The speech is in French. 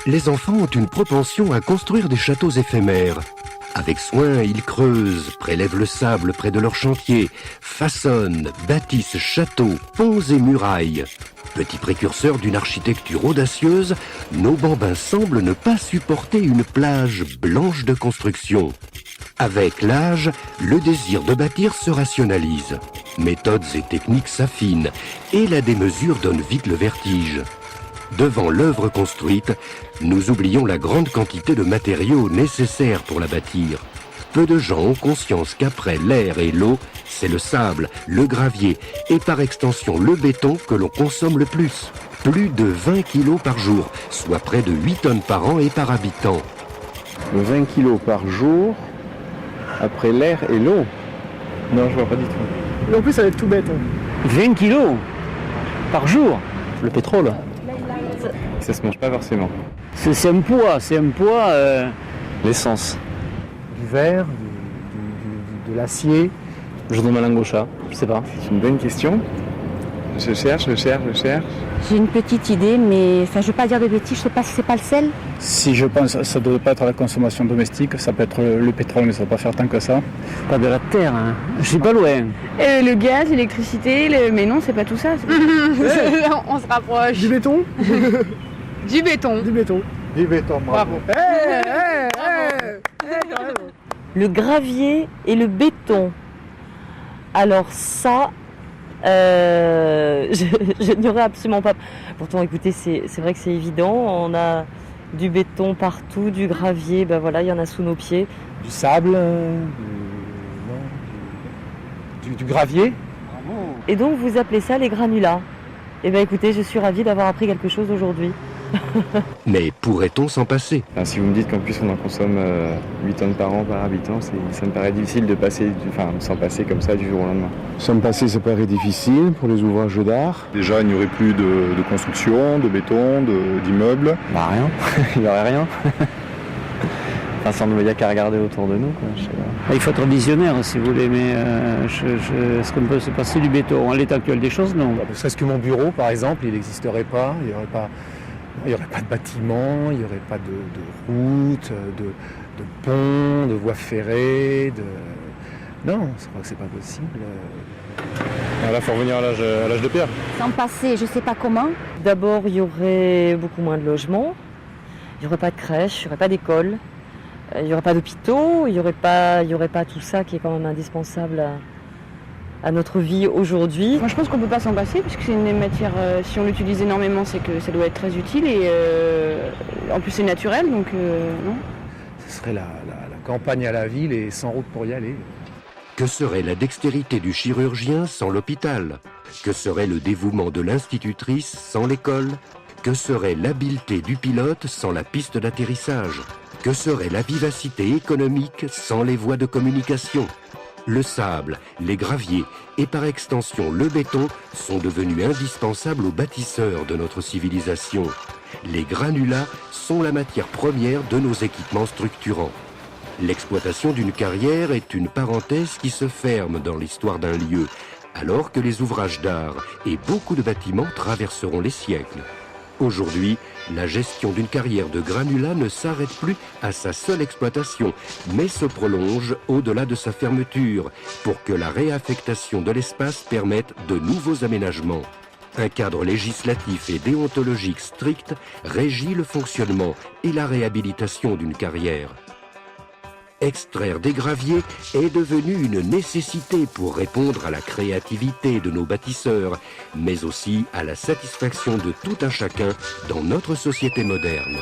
Les enfants ont une propension à construire des châteaux éphémères. Avec soin, ils creusent, prélèvent le sable près de leur chantier, façonnent, bâtissent châteaux, ponts et murailles. Petits précurseurs d'une architecture audacieuse, nos bambins semblent ne pas supporter une plage blanche de construction. Avec l'âge, le désir de bâtir se rationalise. Méthodes et techniques s'affinent et la démesure donne vite le vertige. Devant l'œuvre construite, nous oublions la grande quantité de matériaux nécessaires pour la bâtir. Peu de gens ont conscience qu'après l'air et l'eau, c'est le sable, le gravier et par extension le béton que l'on consomme le plus. Plus de 20 kilos par jour, soit près de 8 tonnes par an et par habitant. 20 kilos par jour, après l'air et l'eau? Non, je vois pas du tout. En plus, ça va être tout bête. 20 kilos par jour, le pétrole. Ça se mange pas forcément. C'est un poids. L'essence. Du verre, de l'acier. Je donne ma langue au chat, je sais pas. C'est une bonne question. Je cherche. J'ai une petite idée, mais je ne veux pas dire de bêtises, je ne sais pas si c'est pas le sel. Si je pense, ça ne doit pas être la consommation domestique, ça peut être le pétrole, mais ça ne va pas faire tant que ça. Pas de la terre, hein. Je suis pas loin. Le gaz, l'électricité, mais non, c'est pas tout ça. On se rapproche. Du béton. Du béton. Du béton. Du béton, bravo. Le gravier et le béton. Alors ça, je n'aurais absolument pas. Pourtant, écoutez, c'est vrai que c'est évident. On a du béton partout, du gravier, ben voilà, il y en a sous nos pieds. Du sable, du gravier. Et donc, vous appelez ça les granulats. Eh bien, écoutez, je suis ravie d'avoir appris quelque chose aujourd'hui. Mais pourrait-on s'en passer? Si vous me dites qu'en plus on en consomme 8 tonnes par an par habitant, ça me paraît difficile de s'en passer comme ça du jour au lendemain. S'en passer, ça paraît difficile pour les ouvrages d'art. Déjà, il n'y aurait plus de construction, de béton, d'immeubles. Rien, il n'y aurait rien. Il n'y a qu'à regarder autour de nous, quoi. Je sais pas. Il faut être visionnaire si vous voulez, mais est-ce qu'on peut se passer du béton? À l'état actuel des choses, non. Ne serait-ce que mon bureau, par exemple, il n'existerait pas, il n'y aurait pas de bâtiment, il n'y aurait pas de route, de pont, de voies ferrées, Non, je crois que c'est pas possible. Là, il faut revenir à l'âge de pierre. Sans passer, je ne sais pas comment. D'abord, il y aurait beaucoup moins de logements. Il n'y aurait pas de crèche, il n'y aurait pas d'école. Il n'y aurait pas d'hôpitaux, il n'y aurait pas tout ça qui est quand même indispensable à notre vie aujourd'hui. Moi, je pense qu'on ne peut pas s'en passer, puisque c'est une matière, si on l'utilise énormément, c'est que ça doit être très utile, et en plus c'est naturel, donc non. Ce serait la campagne à la ville et sans route pour y aller. Que serait la dextérité du chirurgien sans l'hôpital? Que serait le dévouement de l'institutrice sans l'école? Que serait l'habileté du pilote sans la piste d'atterrissage? Que serait la vivacité économique sans les voies de communication? Le sable, les graviers et par extension le béton sont devenus indispensables aux bâtisseurs de notre civilisation. Les granulats sont la matière première de nos équipements structurants. L'exploitation d'une carrière est une parenthèse qui se ferme dans l'histoire d'un lieu, alors que les ouvrages d'art et beaucoup de bâtiments traverseront les siècles. Aujourd'hui, la gestion d'une carrière de granulats ne s'arrête plus à sa seule exploitation, mais se prolonge au-delà de sa fermeture pour que la réaffectation de l'espace permette de nouveaux aménagements. Un cadre législatif et déontologique strict régit le fonctionnement et la réhabilitation d'une carrière. Extraire des graviers est devenu une nécessité pour répondre à la créativité de nos bâtisseurs, mais aussi à la satisfaction de tout un chacun dans notre société moderne.